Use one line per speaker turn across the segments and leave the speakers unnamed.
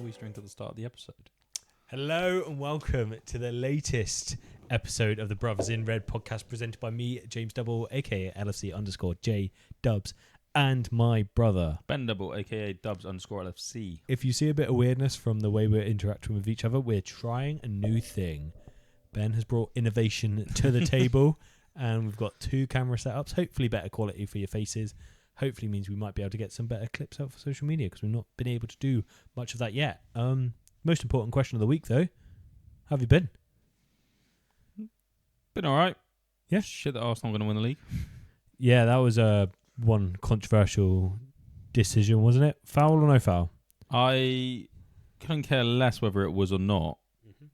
always drink at the start of the episode.
Hello and welcome to the latest episode of the Brothers in Red podcast presented by me, James Double, aka LFC_J Dubs, and my brother
Ben Double, aka Dubs_LFC.
If you see a bit of weirdness from the way we're interacting with each other, we're trying a new thing. Ben has brought innovation to the table, and we've got 2 camera setups, hopefully better quality for your faces. Hopefully means we might be able to get some better clips out for social media because we've not been able to do much of that yet. Most important question of the week, though. How have you been?
Been alright.
Yeah.
Shit that Arsenal going to win the league.
Yeah, that was one controversial decision, wasn't it? Foul or no foul?
I couldn't care less whether it was or not.
Mm-hmm.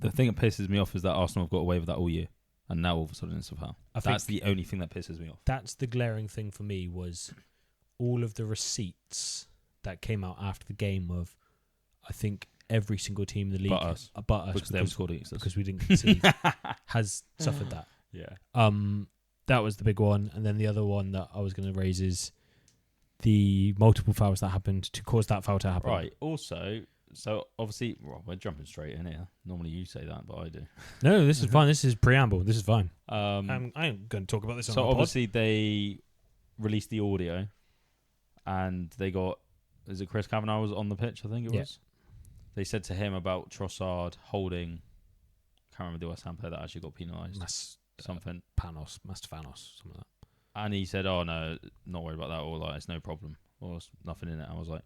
The thing that pisses me off is that Arsenal have got away with that all year. And now all of a sudden it's a foul. That's the only thing that pisses me off.
That's the glaring thing for me was all of the receipts that came out after the game of, I think, every single team in the league. But us
because they haven't scored against us.
Because we didn't concede, has suffered that.
Yeah.
That was the big one. And then the other one that I was going to raise is the multiple fouls that happened to cause that foul to happen.
Right. Also, so obviously, well, we're jumping straight in here. Normally you say that, but I do.
No, this is fine. This is preamble. This is fine.
I
ain't going to talk about this on
So
the pod.
obviously they released the audio and they got, is it Chris Kavanagh was on the pitch, I think it was? They said to him about Trossard holding, can't remember the West Ham player that actually got penalised.
Master Fanos, something like that.
And he said, oh no, not worried about that, or like, it's no problem, or it's nothing in it. I was like,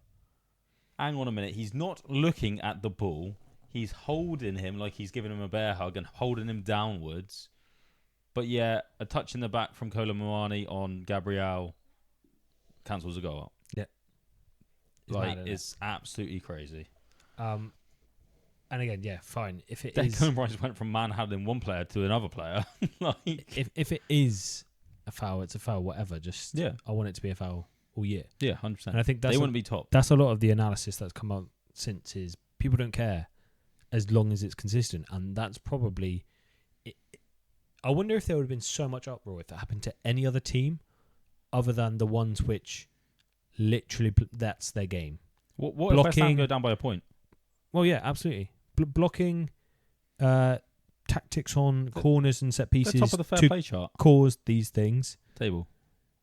hang on a minute, he's not looking at the ball, he's holding him like he's giving him a bear hug and holding him downwards. But yeah, a touch in the back from Kolo Muani on Gabriel cancels a goal out.
Yeah.
It's absolutely crazy.
And again, yeah, fine. If it
Declan Rice went from manhandling one player to another player.
if it is a foul, it's a foul, whatever. Just I want it to be a foul all year.
Yeah, 100%.
And I think
they wouldn't be top.
That's a lot of the analysis that's come out since is people don't care as long as it's consistent. And that's probably... I wonder if there would have been so much uproar if it happened to any other team other than the ones which literally that's their game.
What if West Ham go down by a point?
Well, yeah, absolutely. Blocking, tactics on corners and set pieces
top of the fair play chart.
Cause these things.
Table.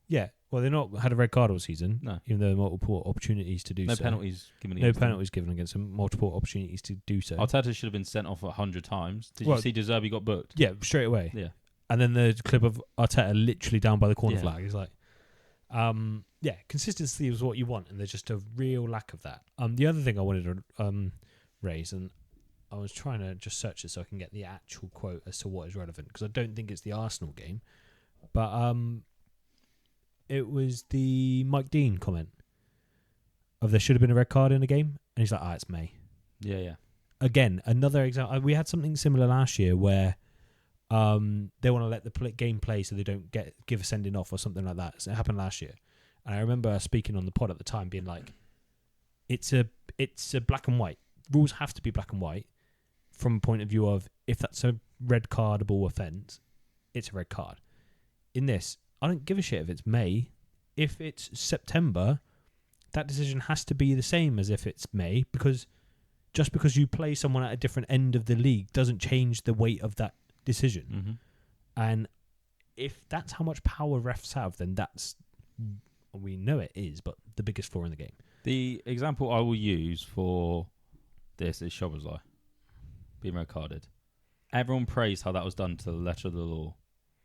Yeah. Well, they've not had a red card all season.
No.
Even though there are multiple opportunities to do so.
No penalties given
against them. Multiple opportunities to do so.
Arteta should have been sent off 100 times. Did you see De Zerbi got booked?
Yeah, straight away.
Yeah.
And then the clip of Arteta literally down by the corner flag is like... consistency is what you want, and there's just a real lack of that. The other thing I wanted to raise, and I was trying to just search it so I can get the actual quote as to what is relevant, because I don't think it's the Arsenal game, but it was the Mike Dean comment of there should have been a red card in the game, and he's like, it's May.
Yeah.
Again, another example. We had something similar last year where they want to let the game play so they don't give a sending off or something like that. So it happened last year. And I remember speaking on the pod at the time being like, it's a black and white. Rules have to be black and white from a point of view of if that's a red cardable offence, it's a red card. In this, I don't give a shit if it's May. If it's September, that decision has to be the same as if it's May, because just because you play someone at a different end of the league doesn't change the weight of that decision.
Mm-hmm.
And if that's how much power refs have, then that's... We know it is, but the biggest flaw in the game.
The example I will use for this is Szoboszlai being red carded. Everyone praised how that was done to the letter of the law.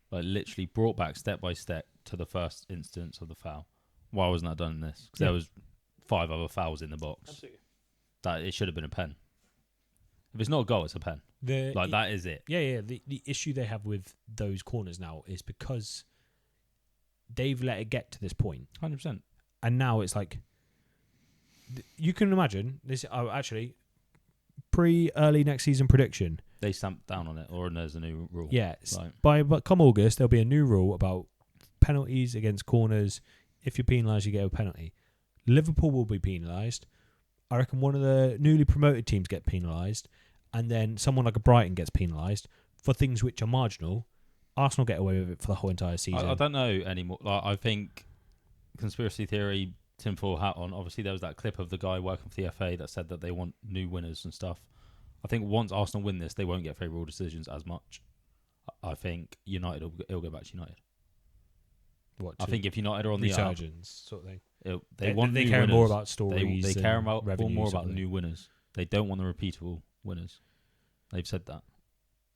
Like, literally brought back step by step to the first instance of the foul. Why wasn't that done in this? Because there was 5 other fouls in the box.
Absolutely.
That it should have been a pen. If it's not a goal, it's a pen. That is it.
Yeah. The issue they have with those corners now is because they've let it get to this point.
100%.
And now it's like... You can imagine... this. Actually, pre-early next season prediction...
They stamped down on it, or there's a new rule.
Yeah. But come August, there'll be a new rule about penalties against corners. If you're penalised, you get a penalty. Liverpool will be penalised. I reckon one of the newly promoted teams get penalised. And then someone like a Brighton gets penalised for things which are marginal. Arsenal get away with it for the whole entire season.
I don't know anymore. Like, I think conspiracy theory tinfoil hat on, obviously there was that clip of the guy working for the FA that said that they want new winners and stuff. I think once Arsenal win this, they won't get favourable decisions as much. I think United it'll go back to United. I think if United are on the up,
resurgence sort of thing.
They want
they
new
care
winners.
more about stories.
They care about
revenue,
more about new winners. They don't want the repeatable winners. They've said that.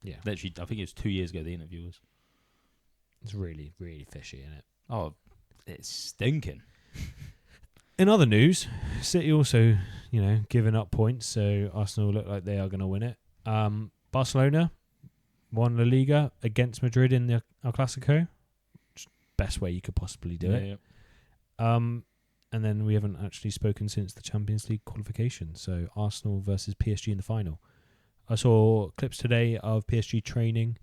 Yeah,
literally, I think it was 2 years ago. The interview was.
It's really, really fishy, isn't it?
Oh, it's stinking.
In other news, City also, giving up points, so Arsenal look like they are going to win it. Barcelona won La Liga against Madrid in the El Clasico. Best way you could possibly do it.
Yeah.
And then we haven't actually spoken since the Champions League qualification. So Arsenal versus PSG in the final. I saw clips today of PSG training.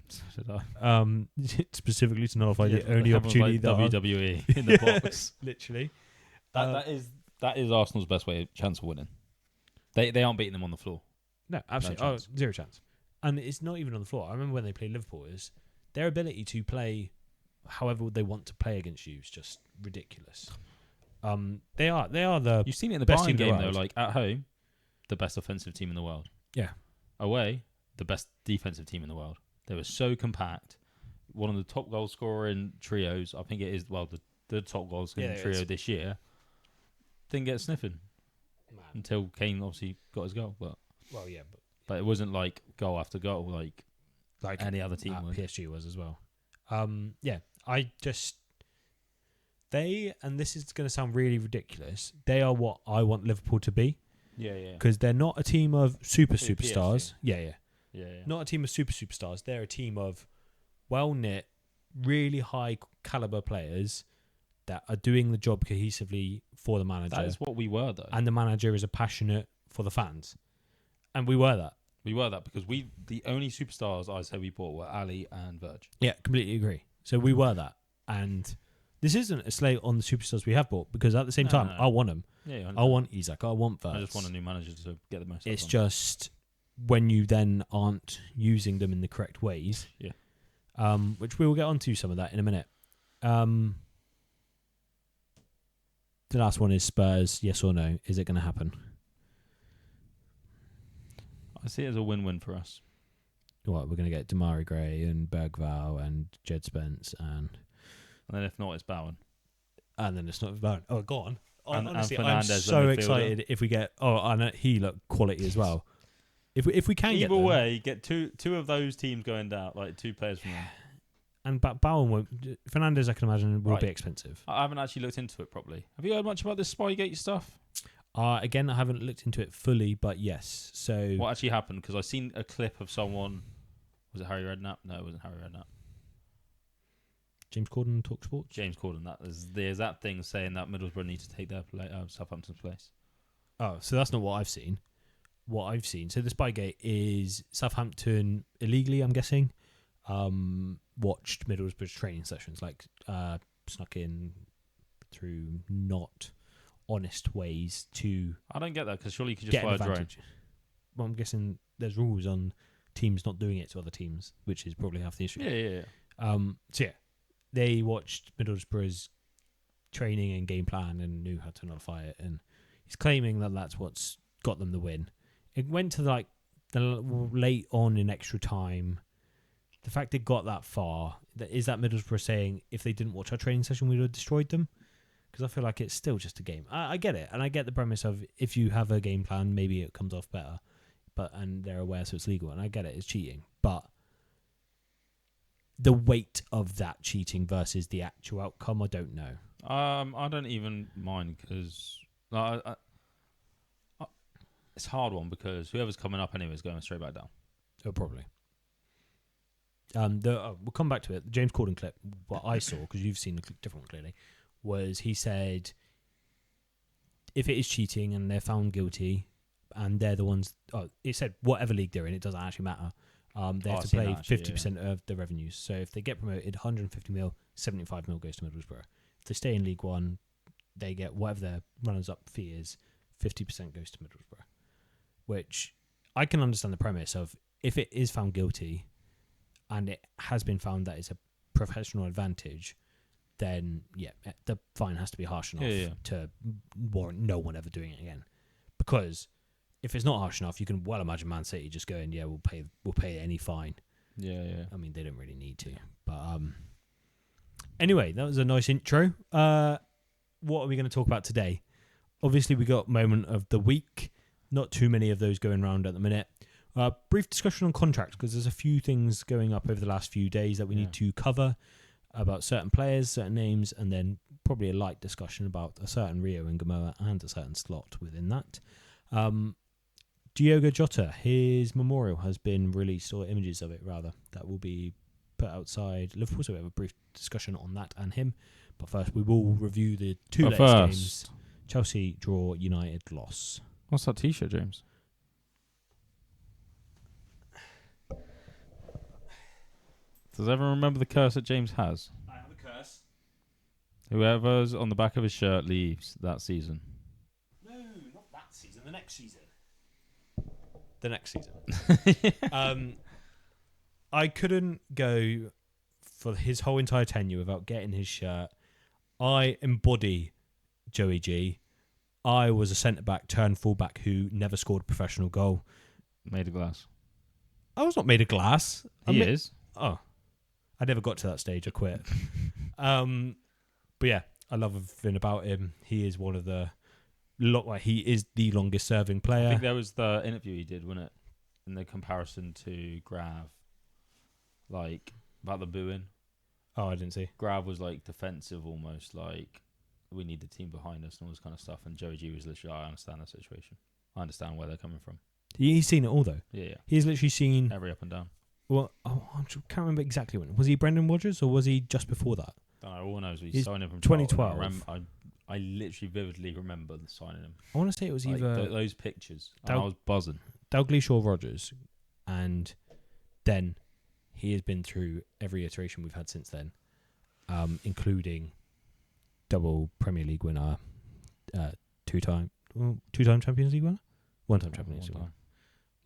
So did I.
Specifically to nullify the only opportunity that
WWE in the box.
Literally.
That is Arsenal's best chance of winning. They aren't beating them on the floor.
No, absolutely. No zero chance. And it's not even on the floor. I remember when they played Liverpool, is their ability to play however they want to play against you is just ridiculous. They are the
You've seen it in the
best
Bayern
team in the
game though.
world.
Like at home, the best offensive team in the world.
Yeah.
Away, the best defensive team in the world. They were so compact. One of the top goal scoring trios. I think it is the top goal scoring trio this year. Didn't get sniffing until Kane obviously got his goal. But it wasn't like goal after goal like any other team was.
PSG was as well. And this is going to sound really ridiculous, they are what I want Liverpool to be.
Yeah, yeah.
Because they're not a team of superstars.
Yeah.
Not a team of superstars. They're a team of well-knit, really high caliber players that are doing the job cohesively for the manager.
That is what we were, though.
And the manager is a passionate for the fans. And we were that.
We were that because the only superstars I say we bought were Ali and Verge.
Yeah, completely agree. So we were that. And this isn't a slate on the superstars we have bought because at the same time, I want them.
Yeah,
I want Isak. I want Verge.
I just want a new manager to get the most.
It's just when you then aren't using them in the correct ways.
Yeah.
Which we will get onto some of that in a minute. The last one is Spurs. Yes or no? Is it going to happen?
I see it as a win-win for us.
What, we're going to get Damari Gray and Bergvall and Jed Spence and
then if not, it's Bowen.
And then it's not Bowen. Oh, go on. Honestly,
and
I'm
Fernandes
so excited if we get... Oh, and he looked quality as well. If we can get
either way, get two of those teams going down, like 2 players from them.
And Bowen won't... Fernandes, I can imagine, will be expensive.
I haven't actually looked into it properly. Have you heard much about this Spygate stuff?
Again, I haven't looked into it fully, but yes. So
what actually happened? Because I seen a clip of someone. Was it Harry Redknapp? No, it wasn't Harry Redknapp.
James Corden, Talk Sports.
James Corden. There's that thing saying that Middlesbrough need to take their Southampton's place.
Oh, so that's not what I've seen. So the Spygate is Southampton illegally, I'm guessing, watched Middlesbrough's training sessions, like snuck in through not honest ways to...
I don't get that because surely you can just fly a drone.
Well, I'm guessing there's rules on teams not doing it to other teams, which is probably half the issue.
Yeah.
They watched Middlesbrough's training and game plan and knew how to nullify it, and he's claiming that that's what's got them the win. It went to the late on in extra time. The fact it got that far, is that Middlesbrough saying if they didn't watch our training session, we would have destroyed them? Because I feel like it's still just a game. I get it, and I get the premise of if you have a game plan, maybe it comes off better, and they're aware, so it's legal, and I get it, it's cheating. But the weight of that cheating versus the actual outcome, I don't know.
I don't even mind because it's a hard one because whoever's coming up anyway is going straight back down.
Oh, probably. We'll come back to it. The James Corden clip, what I saw, because you've seen the different one clearly, was he said if it is cheating and they're found guilty and they're the ones... Oh, it said whatever league they're in, it doesn't actually matter. They have to pay 50% of the revenues. So if they get promoted, 150 mil, 75 mil goes to Middlesbrough. If they stay in League One, they get whatever their runners-up fee is, 50% goes to Middlesbrough. Which I can understand the premise of if it is found guilty and it has been found that it's a professional advantage, then the fine has to be harsh enough to warrant no one ever doing it again. Because if it's not harsh enough, you can well imagine Man City just going, we'll pay any fine.
Yeah.
I mean, they don't really need to. But anyway, that was a nice intro. What are we going to talk about today? Obviously, we got moment of the week. Not too many of those going around at the minute. Brief discussion on contracts, because there's a few things going up over the last few days that we need to cover about certain players, certain names, and then probably a light discussion about a certain Rio Ngumoha and a certain slot within that. Diogo Jota, his memorial has been released, or images of it rather, that will be put outside Liverpool, so we have a brief discussion on that and him. But first, we will review the two latest games. Chelsea draw, United loss.
What's that T-shirt, James? Does everyone remember the curse that James has?
I have a curse.
Whoever's on the back of his shirt leaves that season.
No, not that season. The next season. The next season. I couldn't go for his whole entire tenure without getting his shirt. I embody Joey G. I was a centre-back turned full-back who never scored a professional goal.
Made of glass.
I was not made of glass.
He is.
Oh. I never got to that stage. I quit. But yeah, I love everything about him. He is one of the... he is the longest-serving player.
I think there was the interview he did, wasn't it? In the comparison to Grav. Like, about the booing.
Oh, I didn't see.
Grav was, like, defensive almost, like, we need the team behind us and all this kind of stuff. And Joey G was literally, I understand the situation. I understand where they're coming from.
He's seen it all, though.
Yeah.
He's literally seen...
Every up and down.
Well, I can't remember exactly when. Was he Brendan Rodgers or was he just before that?
I don't know. All I know is we signed him from
2012.
I literally vividly remember signing him.
I want to say it was either...
those pictures. I was buzzing.
Dalglish or Rodgers. And then he has been through every iteration we've had since then, including double Premier League winner, two-time Champions League winner? One-time Champions League winner.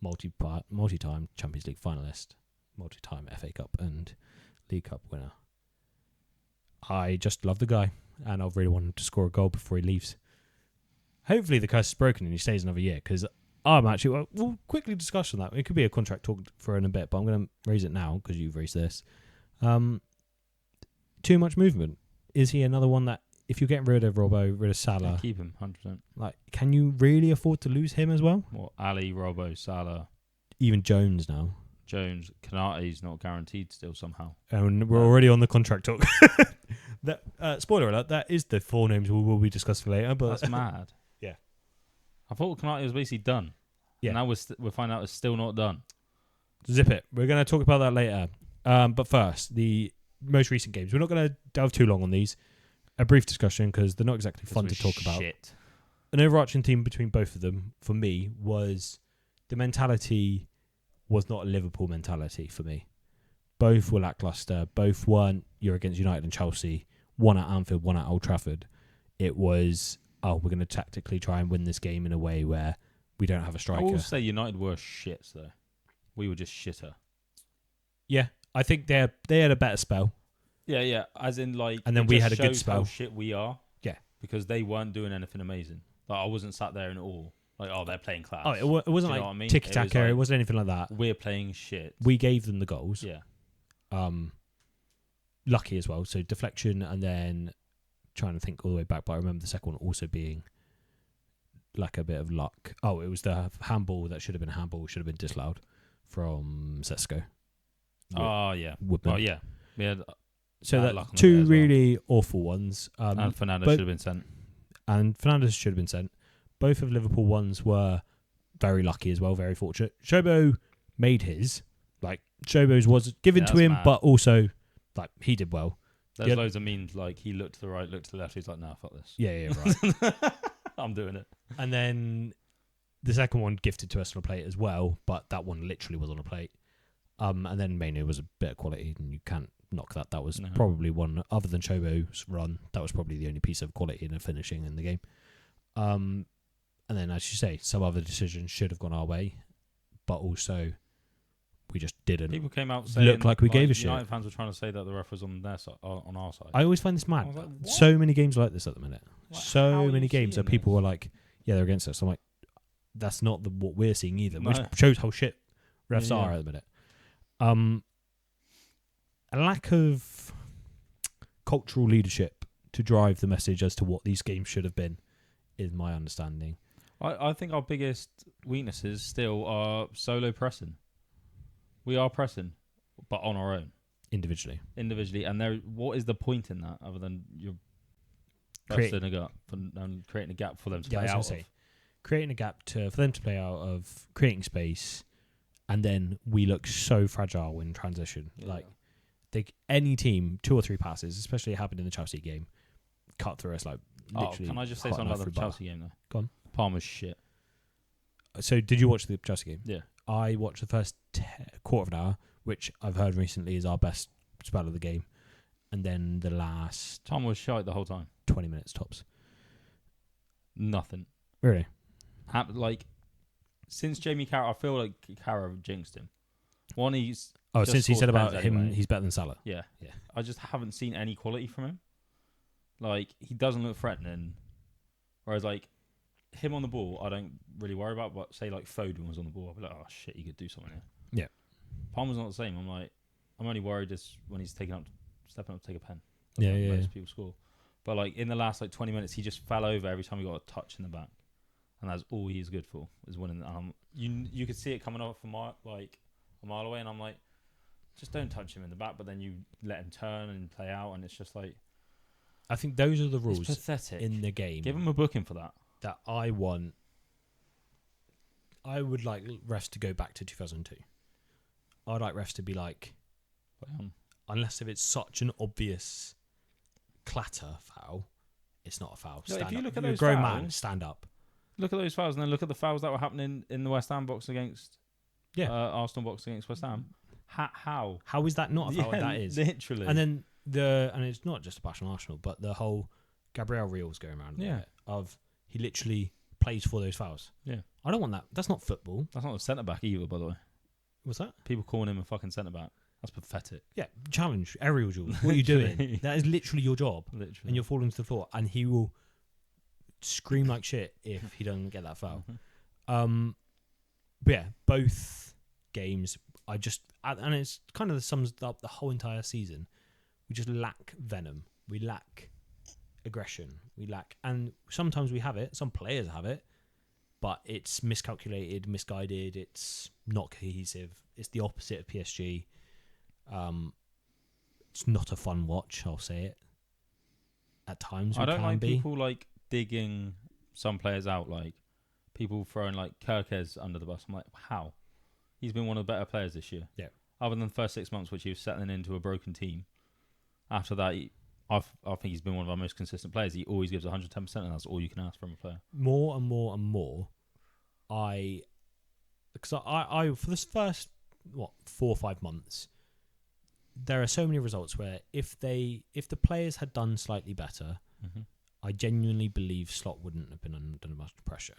Multi-time Champions League finalist, multi-time FA Cup and League Cup winner. I just love the guy, and I really want him to score a goal before he leaves. Hopefully the curse is broken and he stays another year, because I'm actually... We'll quickly discuss on that. It could be a contract talk for in a bit, but I'm going to raise it now because you've raised this. Too much movement. Is he another one that, if you're getting rid of Robbo, rid of Salah...
Yeah, keep him, 100%.
Like, can you really afford to lose him as well?
Well, Ali, Robbo, Salah...
Even Jones now.
Jones, Konaté's not guaranteed still somehow.
And we're already on the contract talk. That spoiler alert, that is the four names we will be discussing later. But
that's mad.
Yeah.
I thought Konaté was basically done.
Yeah.
And now we're finding out it's still not done.
Zip it. We're going to talk about that later. But first, the most recent games. We're not going to delve too long on these. A brief discussion because they're not exactly fun to talk about. An overarching theme between both of them, for me, was the mentality was not a Liverpool mentality for me. Both were lackluster. Both weren't, you're against United and Chelsea. One at Anfield, one at Old Trafford. It was, we're going to tactically try and win this game in a way where we don't have a striker.
I will say United were shit, though. We were just shitter.
Yeah, I think they had a better spell.
Yeah. As in, like...
And then we had a good spell.
How shit we are.
Yeah.
Because they weren't doing anything amazing. Like, I wasn't sat there in awe. Like, they're playing class.
Oh, it wasn't like I mean? Tiki-taka. It wasn't anything like that.
We're playing shit.
We gave them the goals.
Yeah.
Lucky as well. So deflection and then trying to think all the way back. But I remember the second one also being like a bit of luck. Oh, it was the handball that should have been handball, should have been disallowed from Sesko.
Oh, yeah.
Woodman.
Oh, yeah. We had
so that two really awful ones.
And Fernandes should have been sent.
And Fernandes should have been sent. Both of Liverpool ones were very lucky as well, very fortunate. Shobo made his. Like, Shobo's was given to him, but also, like, he did well.
There's loads of memes, like, he looked to the right, looked to the left, he's like, nah, fuck this.
Yeah, right.
I'm doing it.
And then the second one gifted to us on a plate as well, but that one literally was on a plate. And then Mainu was a bit of quality, and you can't knock that. That was probably one, other than Shobo's run, that was probably the only piece of quality in a finishing in the game. And then, as you say, some other decisions should have gone our way, but also we just didn't.
People came out saying
like we gave a
United
shit.
fans were trying to say that the ref was on their side, on our side.
I always find this mad.
I was like, what?
So many games like this at the minute.
Like, how
So
are
many
you
games that
seeing
people
this?
were like, yeah, they're against us. I'm like, that's not what we're seeing either, which
No.
shows how shit refs
Yeah.
are at the minute. A lack of cultural leadership to drive the message as to what these games should have been is my understanding.
I think our biggest weaknesses still are solo pressing. We are pressing, but on our own,
Individually.
individually. And what is the point in that other than you're
Create-
busting a gap and creating a gap for them to
Yeah, I
play
was
out
gonna
of?
say, creating a gap for them to play out of, creating space, and then we look so fragile in transition.
Yeah.
Like, any team, 2 or 3 passes, especially it happened in the Chelsea game, cut through us like literally.
Can I just say
hot
something
knife
about the
through butter.
Chelsea game though?
Go on.
Palmer's shit.
So, did you watch the Chelsea game?
Yeah.
I watched the first quarter of an hour, which I've heard recently is our best spell of the game, and then the last
Palmer was shite the whole time.
20 minutes tops.
Nothing.
Really?
Like, since Jamie Carragher, I feel like Carragher jinxed him. One, he's
Oh,
just
since he
scores
said about
pens
him,
anyway.
he's better than Salah.
Yeah.
Yeah.
I just haven't seen any quality from him. Like, he doesn't look threatening. Whereas, like, him on the ball, I don't really worry about. But say, like, Foden was on the ball, I'd be like, oh, shit, he could do something here.
Yeah.
Palmer's not the same. I'm only worried just when he's stepping up to take a pen.
Yeah,
Like
yeah,
most
yeah.
people score. But, like, in the last, like, 20 minutes, he just fell over every time he got a touch in the back. And that's all he's good for, is winning. You could see it coming off a mile away, and I'm like, just don't touch him in the back, but then you let him turn and play out, and it's just like,
I think those are the
it's
rules
pathetic.
in the game
Give him a booking for that.
that I want. I would like refs to go back to 2002. I'd like refs to be like, unless if it's such an obvious clatter foul, it's not a foul.
No, if
Stand
you
up.
look at
You're
those
a grown man,
fouls-
stand up.
Look at those fouls, and then look at the fouls that were happening in the West Ham box against Arsenal box against West Ham. How?
How is that not a foul?
Yeah,
That is.
literally.
And then and it's not just a bash on Arsenal, but the whole Gabriel Reels going around.
Yeah.
Of he literally plays for those fouls.
Yeah.
I don't want that. That's not football.
That's not a centre back either, by the way.
What's that?
People calling him a fucking centre back. That's pathetic.
Yeah, challenge aerial duels. What are you doing? That is literally your job,
Literally.
and you're falling to the floor, and he will scream like shit if he doesn't get that foul. But yeah, both games, and it's kind of sums up the whole entire season. We just lack venom. We lack aggression. And sometimes we have it. Some players have it, but it's miscalculated, misguided. It's not cohesive. It's the opposite of PSG. It's not a fun watch. I'll say it. At times,
I don't like
be.
people like digging some players out, like people throwing like Kirkez under the bus. I'm like, how? He's been one of the better players this year.
Yeah.
Other than the first 6 months, which he was settling into a broken team. After that, I think he's been one of our most consistent players. He always gives 110%, and that's all you can ask from a player.
More and more and more, because I for this first 4 or 5 months, there are so many results where if the players had done slightly better, I genuinely believe Slot wouldn't have been under much pressure,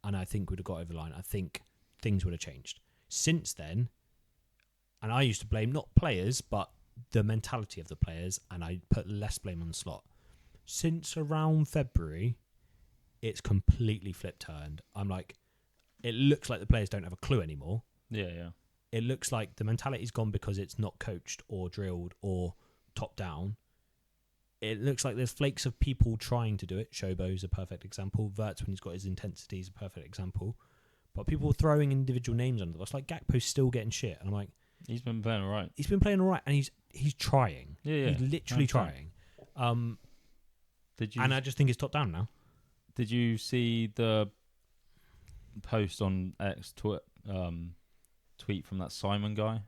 and I think we'd have got over the line. I think things would have changed since then. And I used to blame not players, but the mentality of the players, and I put less blame on Slot. Since around February, it's completely flipped-turned. I'm like, it looks like the players don't have a clue anymore.
Yeah.
It looks like the mentality's gone because it's not coached or drilled or top-down. It looks like there's flakes of people trying to do it. Shobo's a perfect example. Wirtz, when he's got his intensity, is a perfect example. But people throwing individual names under the bus, like Gakpo's still getting shit. And I'm like,
He's been playing all right.
he's been playing all right, and he's trying.
Yeah.
He's literally
100%.
trying.
Did you?
And I just think it's top down now.
Did you see the post on X tweet from that Simon guy?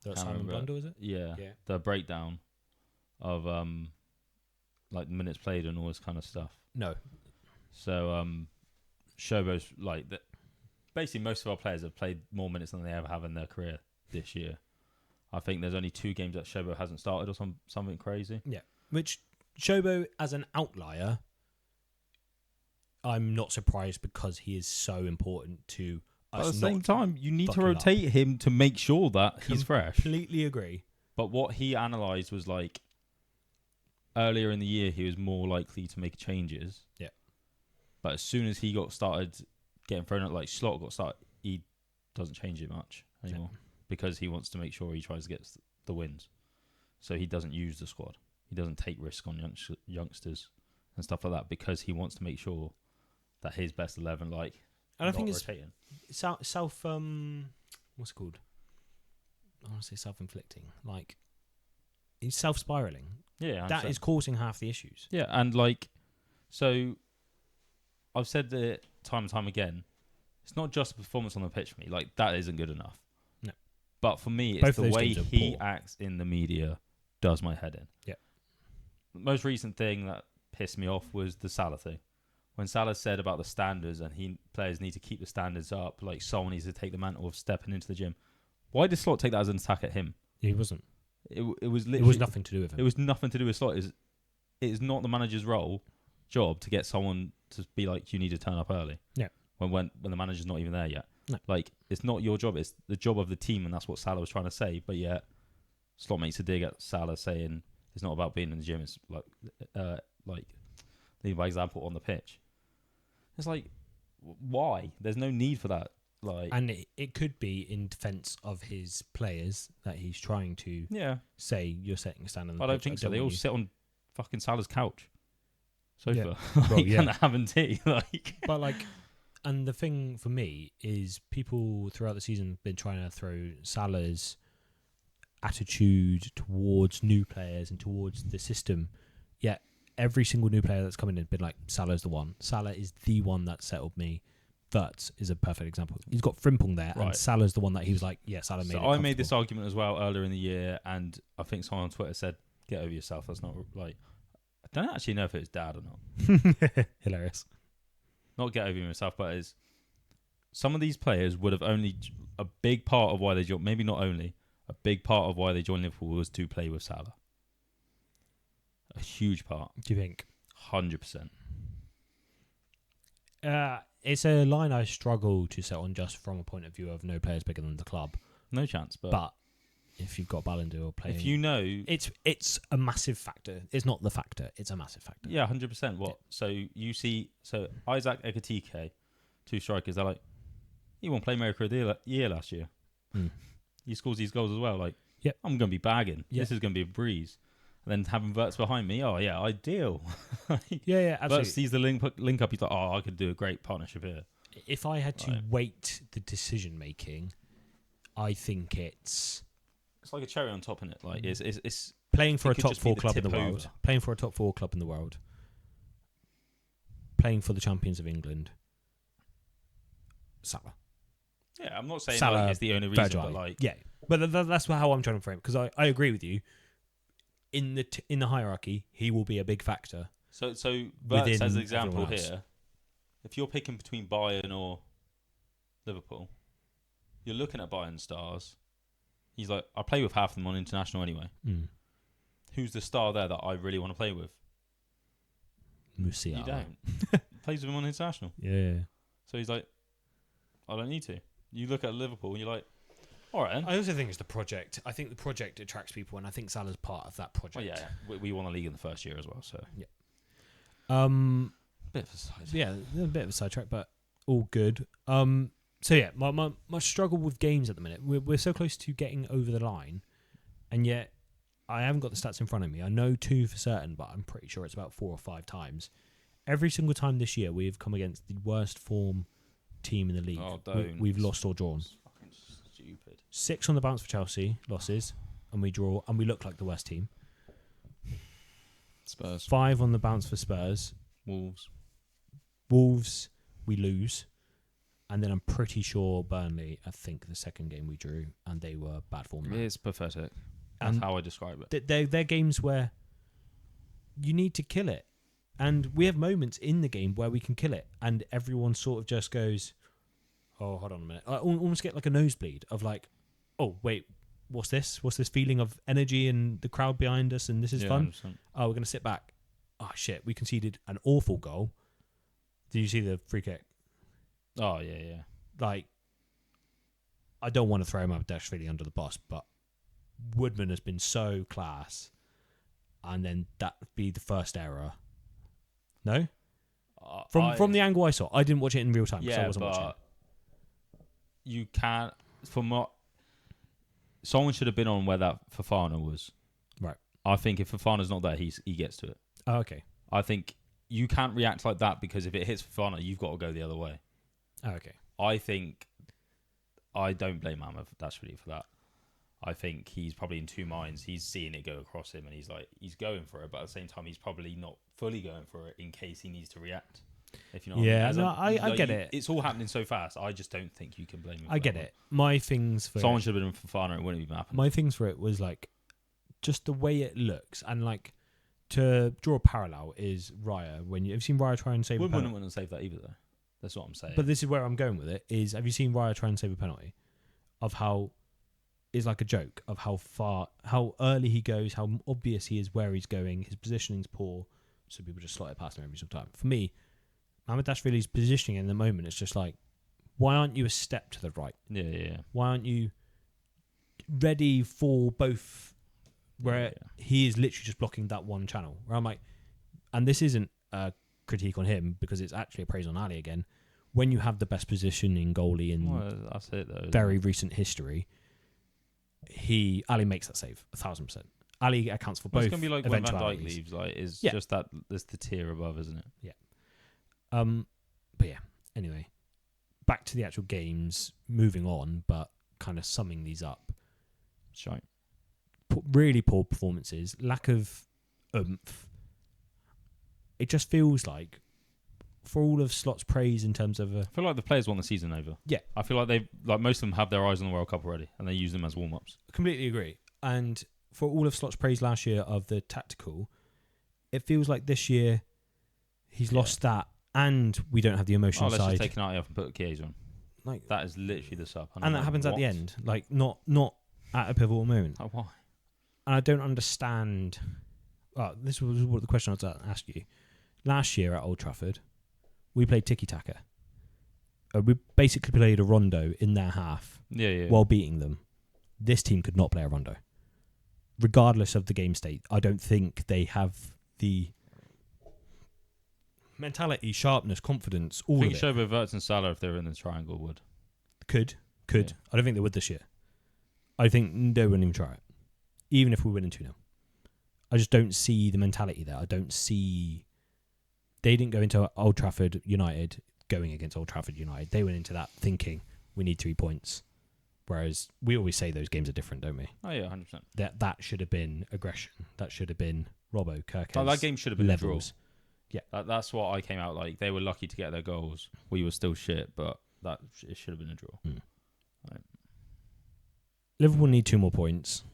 That
Can't
Simon
remember
Blunder, was it?
Yeah.
Yeah.
The breakdown of like minutes played and all this kind of stuff.
No.
So Shobo's like that. Basically, most of our players have played more minutes than they ever have in their career this year. I think there's only 2 games that Shobo hasn't started or something crazy.
Yeah. Which Shobo, as an outlier, I'm not surprised because he is so important to
But at the same time, you need to rotate him to make sure that he's fresh.
Completely agree.
But what he analysed was like earlier in the year, he was more likely to make changes.
Yeah.
But as soon as he got started getting thrown out, like Slot got started, he doesn't change it much anymore because he wants to make sure he tries to get the wins. So he doesn't use the squad. He doesn't take risk on youngsters and stuff like that because he wants to make sure that his best 11, like,
and I think it's
rotating.
self what's it called? I want to say self-inflicting. Like, he's self-spiraling.
Yeah,
that is causing half the issues.
Yeah, and like, so I've said it time and time again. It's not just the performance on the pitch for me. Like, that isn't good enough.
No.
But for me, it's
Both
the
of those
way
games are
he
poor.
acts in the media does my head in.
Yeah.
The most recent thing that pissed me off was the Salah thing. When Salah said about the standards and players need to keep the standards up, like someone needs to take the mantle of stepping into the gym. Why did Slot take that as an attack at him?
He wasn't.
It was literally...
It was nothing to do with him.
It was nothing to do with Slot. It is not the manager's job to get someone to be like, you need to turn up early.
Yeah.
When the manager's not even there yet.
No.
Like, it's not your job. It's the job of the team, and that's what Salah was trying to say. But yet, Slot makes a dig at Salah saying it's not about being in the gym. It's like leading by example on the pitch. It's like, why? There's no need for that. Like,
and it could be in defence of his players that he's trying to say you're setting a standard.
I don't think so. They all sit on fucking Salah's couch, sofa,
Yeah.
and having tea. Like,
but like, and the thing for me is people throughout the season have been trying to throw Salah's attitude towards new players and towards the system. Yet every single new player that's coming in has been like, Salah's the one. Salah is the one that settled me. That is a perfect example. He's got Frimpong there, and Salah's the one that he was like, yeah, Salah made it.
So I made this argument as well earlier in the year, and I think someone on Twitter said, get over yourself. That's not like... I don't actually know if it was Dad or not.
Hilarious.
Not get over yourself, but is some of these players would have only... A big part of why they joined... Maybe not only. A big part of why they joined Liverpool was to play with Salah. A huge part.
Do you think?
100%.
It's a line I struggle to set on just from a point of view of no players bigger than the club.
No chance, but
if you've got Ballon d'Or playing...
If you know...
It's a massive factor. It's not the factor. It's a massive factor.
Yeah, 100%. What? Yeah. So you see... So Isaac Ekitike, 2 strikers, they're like, he won Playmaker of the Year last year. He scores these goals as well. Like, I'm going to be bagging. Yep. This is going to be a breeze. And then having Verts behind me, oh yeah, ideal.
Yeah, absolutely.
Verts sees the link up, he's like, oh, I could do a great partnership here.
If I had to weight the decision making, I think it's
like a cherry on top, isn't it? Like it's
playing for a top 4 club in the world. Playing for a top 4 club in the world. Playing for the champions of England. Salah.
Yeah, I'm not saying
Salah,
like it's the only reason, but like
but that's how I'm trying to frame it, because I agree with you. In the hierarchy, he will be a big factor.
So Verts as an example here, if you're picking between Bayern or Liverpool, you're looking at Bayern stars. He's like, I play with half of them on international anyway. Who's the star there that I really want to play with?
Musiala.
You don't. Plays with him on international.
Yeah.
So he's like, I don't need to. You look at Liverpool and you're like, all right, then.
I also think it's the project. I think the project attracts people, and I think Salah's part of that project.
Well, yeah. We won a league in the first year as well, so
yeah.
Bit of a sidetrack.
Yeah, a bit of a sidetrack, but all good. So yeah, my struggle with games at the minute. We're so close to getting over the line, and yet I haven't got the stats in front of me. I know 2 for certain, but I'm pretty sure it's about 4 or 5 times. Every single time this year, we've come against the worst form team in the league.
Oh, don't.
We've lost or drawn.
Stupid.
6 on the bounce for Chelsea, losses, and we draw, and we look like the worst team.
Spurs.
5 on the bounce for Spurs. Wolves, we lose. And then I'm pretty sure Burnley, I think the second game we drew, and they were bad form.
It's pathetic. That's how I describe it.
They're games where you need to kill it. And we have moments in the game where we can kill it, and everyone sort of just goes, oh, hold on a minute. I almost get like a nosebleed of like, oh, wait, what's this? What's this feeling of energy and the crowd behind us, and this is fun?
100%.
Oh, we're going to sit back. Oh, shit, we conceded an awful goal. Did you see the free kick?
Oh, yeah.
Like, I don't want to throw Mamardashvili under the bus, but Woodman has been so class, and then that would be the first error. No? From the angle I saw, I didn't watch it in real time because I wasn't watching.
You can't. Someone should have been on where that Fofana was.
Right.
I think if Fofana's not there, he gets to it.
Oh, okay.
I think you can't react like that because if it hits Fofana, you've got to go the other way.
Oh, okay.
I don't blame Mamardashvili for that. I think he's probably in two minds. He's seeing it go across him and he's going for it, but at the same time, he's probably not fully going for it in case he needs to react. If you know what I mean. I
get it.
It's all happening so fast. I just don't think you can blame him.
I get it. My things for
someone should have been in Fofana. It wouldn't even happen.
My things for it was like just the way it looks, and like to draw a parallel is Raya. When you've seen Raya try and save a penalty,
wouldn't want to save that either, though. That's what I'm saying.
But this is where I'm going with it. Is have you seen Raya try and save a penalty? Of how it's like a joke of how early he goes, how obvious he is where he's going. His positioning's poor, so people just slot it past him every single time. For me, Mamardashvili's positioning in the moment, it's just like, why aren't you a step to the right?
Yeah.
Why aren't you ready for both? Where he is literally just blocking that one channel. Where I'm like, and this isn't a critique on him because it's actually a praise on Ali again. When you have the best position in goalie in
that's it though,
very recent history, Ali makes that save 1,000%. Ali accounts for both.
It's gonna be like when Van Dijk leaves, just that. There's the tier above, isn't it?
Yeah. But yeah. Anyway, back to the actual games. Moving on, but kind of summing these up.
Shite.
Really poor performances. Lack of oomph. It just feels like, for all of Slot's praise in terms of
I feel like the players want the season over.
Yeah.
I feel like most of them have their eyes on the World Cup already, and they use them as warm-ups.
Completely agree. And for all of Slot's praise last year of the tactical, it feels like this year he's lost that, and we don't have the emotional
let's
side.
just take Konaté off and put Chiesa on.
Like
that is literally the sub.
And that happens at the end, like not at a pivotal moment.
Like why?
And I don't understand. This was what the question I was going to ask you. Last year at Old Trafford, we played tiki-taka. We basically played a rondo in their half while beating them. This team could not play a rondo. Regardless of the game state, I don't think they have the mentality, sharpness, confidence, all of it.
Shobo, Verts and Salah, if they were in the triangle, would.
Could. Yeah. I don't think they would this year. I think they wouldn't even try it. Even if we win in 2-0. I just don't see the mentality there. I don't see... They didn't go into Old Trafford United going against Old Trafford United. They went into that thinking, we need 3 points. Whereas we always say those games are different, don't we?
Oh, yeah, 100%.
That should have been aggression. That should have been Robbo, Kirk.
That game should have been
levels.
A draw. Yeah. That's what I came out like. They were lucky to get their goals. We were still shit, but it should have been a draw. Right.
Liverpool need 2 more points.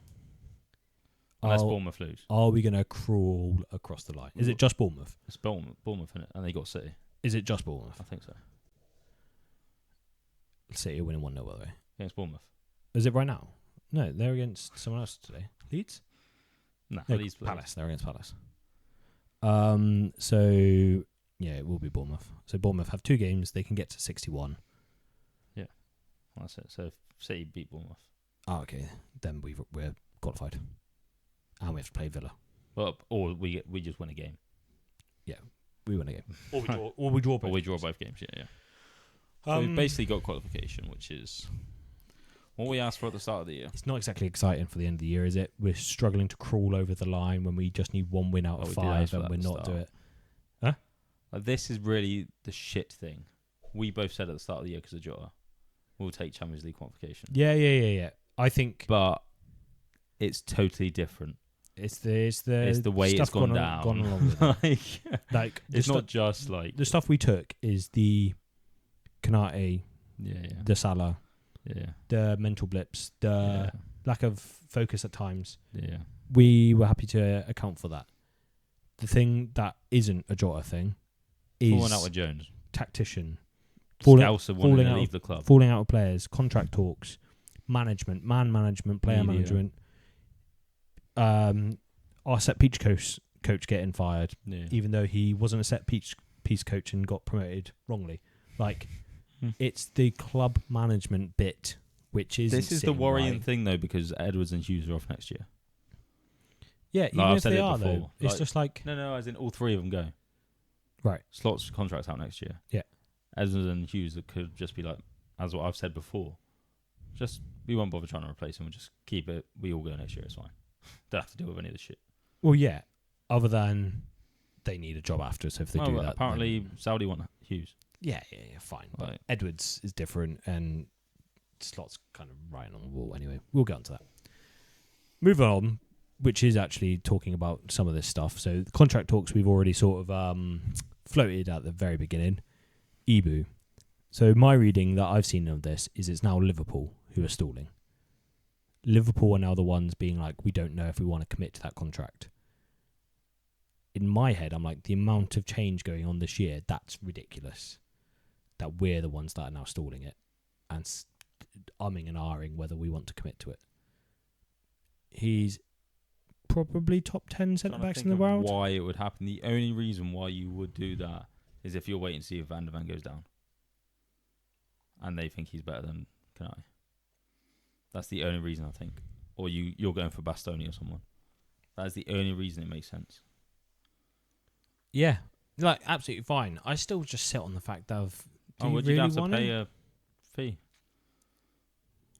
Unless Bournemouth lose.
Are we going to crawl across the line? Is it just Bournemouth?
It's Bournemouth, isn't it? And they got City.
Is it just Bournemouth?
I think so.
City are winning 1-0, by the way.
Against Bournemouth.
Is it right now? No, they're against someone else today. Leeds?
No,
Leeds. Palace. They're against Palace. So, yeah, it will be Bournemouth. So Bournemouth have 2 games. They can get to 61.
Yeah. Well, that's it. So if City beat Bournemouth.
Oh, okay. Then we're qualified. And we have to play Villa.
Well, or we just win a game.
Yeah, we win a game. Or we draw both.
Or we draw both games, yeah. So we've basically got qualification, which is what we asked for at the start of the year.
It's not exactly exciting for the end of the year, is it? We're struggling to crawl over the line when we just need 1 win out of 5 and we're not doing it. Huh?
This is really the shit thing. We both said at the start of the year because of Jota, we'll take Champions League qualification.
Yeah. I think...
But it's totally different.
It's the
way it's gone down.
Gone along with it. like
it's not just like
the stuff we took is the Konaté, the Salah, the mental blips, the lack of focus at times.
Yeah,
we were happy to account for that. The thing that isn't a Jota thing is
falling out with Jones,
tactician,
falling out to leave the club,
falling out with players, contract talks, management, man management, player management. Our set piece coach getting fired, even though he wasn't a set piece coach and got promoted wrongly. Like, it's the club management bit which is
This is the worrying thing though, because Edwards and Hughes are off next year.
Yeah, even
I've
if
said
they
it
are
before.
though, it's just like
No, as in all three of them go.
right.
Slot's contract's out next year.
Yeah.
Edwards and Hughes could just be like, as what I've said before, just we won't bother trying to replace him. We'll just keep it. We all go next year. It's fine. Don't have to deal with any of this shit.
Well, yeah. Other than they need a job after, so if they do that,
apparently
then,
Saudi want Hughes.
yeah, fine. But
Right.
Edwards is different, and Slot's kind of right on the wall. Anyway, we'll get onto that. Moving on, which is actually talking about some of this stuff. So the contract talks we've already sort of floated at the very beginning. Ibu. So my reading that I've seen of this is it's now Liverpool who are stalling. Liverpool are now the ones being like, we don't know if we want to commit to that contract. In my head, I'm like, the amount of change going on this year, that's ridiculous. That we're the ones that are now stalling it and umming and ahhing whether we want to commit to it. He's probably top 10 centre-backs in the world.
Why it would happen. The only reason why you would do that is if you're waiting to see if Van der Ven goes down. And they think he's better than Konaté. That's the only reason, I think. Or you're going for Bastoni or someone. That is the only reason it makes sense.
Yeah, like absolutely fine. I still just sit on the fact of, do you
would
really
you have to
want
pay
him?
a fee?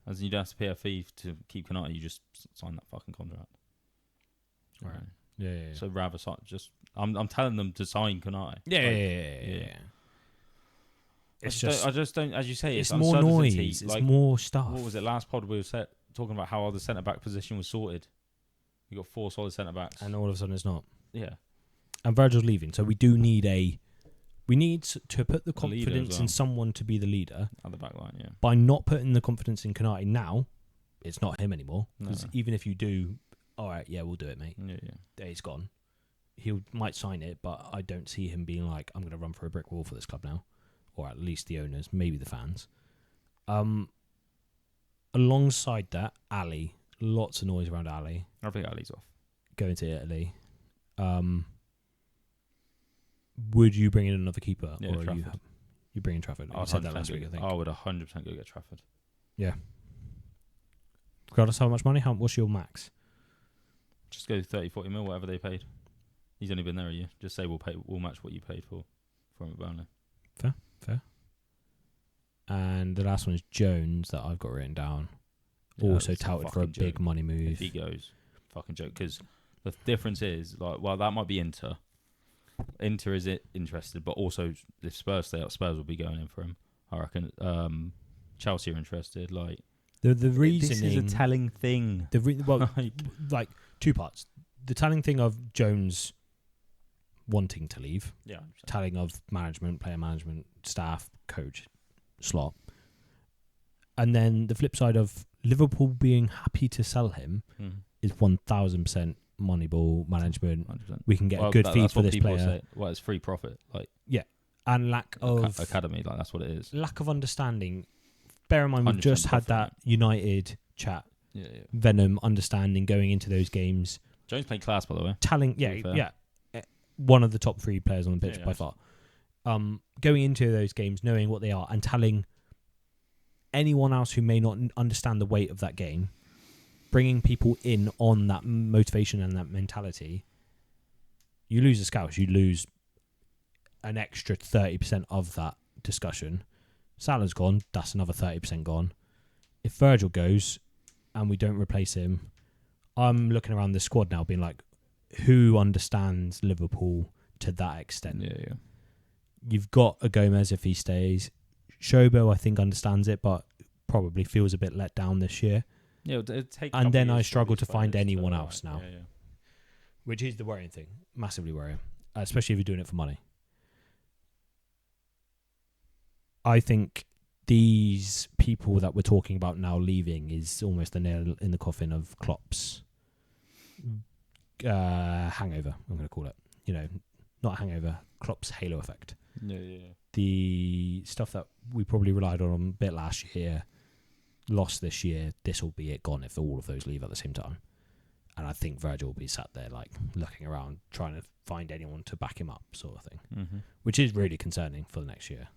As in you don't have to pay a fee to keep Konaté, you just sign that fucking contract.
Right. Yeah.
So rather just I'm telling them to sign Konaté.
Yeah. It's
I just don't, as you say,
it's
it's
more
uncertainty.
noise. It's more stuff.
What was it? Last pod we were talking about how the centre back position was sorted. You got 4 solid centre backs,
And all of a sudden it's not.
yeah,
And Virgil's leaving, so we need to put the
A leader as
confidence
well.
in someone to be the leader.
at the back line, yeah.
By not putting the confidence in Konaté now, it's not him anymore. Because
No.
even if you do, all right, yeah, we'll do it, mate.
Yeah.
He's gone. He might sign it, but I don't see him being like, I'm going to run for a brick wall for this club now. Or at least the owners, maybe the fans. Alongside that, Ali. Lots of noise around Ali.
I think Ali's off.
Going to Italy. Would you bring in another keeper?
Yeah,
or
Trafford.
you bring in Trafford? You said that last week, I think.
I would 100% go get Trafford.
Yeah. Regardless how much money, what's your max?
Just go 30, 40 mil, whatever they paid. He's only been there a year. Just say we'll match what you paid for him at Burnley.
Fair. And the last one is Jones that I've got written down.
Yeah,
Also
that's
touted for a
fucking
big
joke.
money move.
If he goes, fucking joke. Because the difference is, like, well, that might be Inter. Inter is interested, but also if Spurs stay up, Spurs will be going in for him. I reckon. Chelsea are interested. Like
The reasoning.
This is a telling thing.
Like 2 parts. The telling thing of Jones wanting to leave.
Yeah.
Telling of management, player management, staff, coach, Slot. And then the flip side of Liverpool being happy to sell him is 1,000% Moneyball management.
100%.
We can get a good fee for this player.
Say. Well, it's free profit. Like
And lack of
academy, like that's what it is.
lack of understanding. Bear in mind, we've
100%
just had
profit.
that United chat.
Yeah.
Venom understanding going into those games.
Jones played class, by the way.
Telling,
be fair.
one of the top 3 players on the pitch
Yeah,
by far. Going into those games, knowing what they are, and telling anyone else who may not understand the weight of that game, bringing people in on that motivation and that mentality. You lose a scout, you lose an extra 30% of that discussion. Salah's gone, that's another 30% gone. If Virgil goes and we don't replace him, I'm looking around the squad now being like, who understands Liverpool to that extent?
Yeah.
You've got a Gomez if he stays. Shobo, I think, understands it, but probably feels a bit let down this year.
Yeah, it'd take.
And then I
years for
struggle
these
to find
players
anyone else now.
Yeah.
Which is the worrying thing. Massively worrying. Especially if you're doing it for money. I think these people that we're talking about now leaving is almost the nail in the coffin of Klopp's hangover, I'm going to call it. Not hangover, Klopp's halo effect.
Yeah.
The stuff that we probably relied on a bit last year, lost this year, this will be it gone if all of those leave at the same time. And I think Virgil will be sat there like looking around, trying to find anyone to back him up, sort of thing.
Mm-hmm.
Which is really concerning for the next year.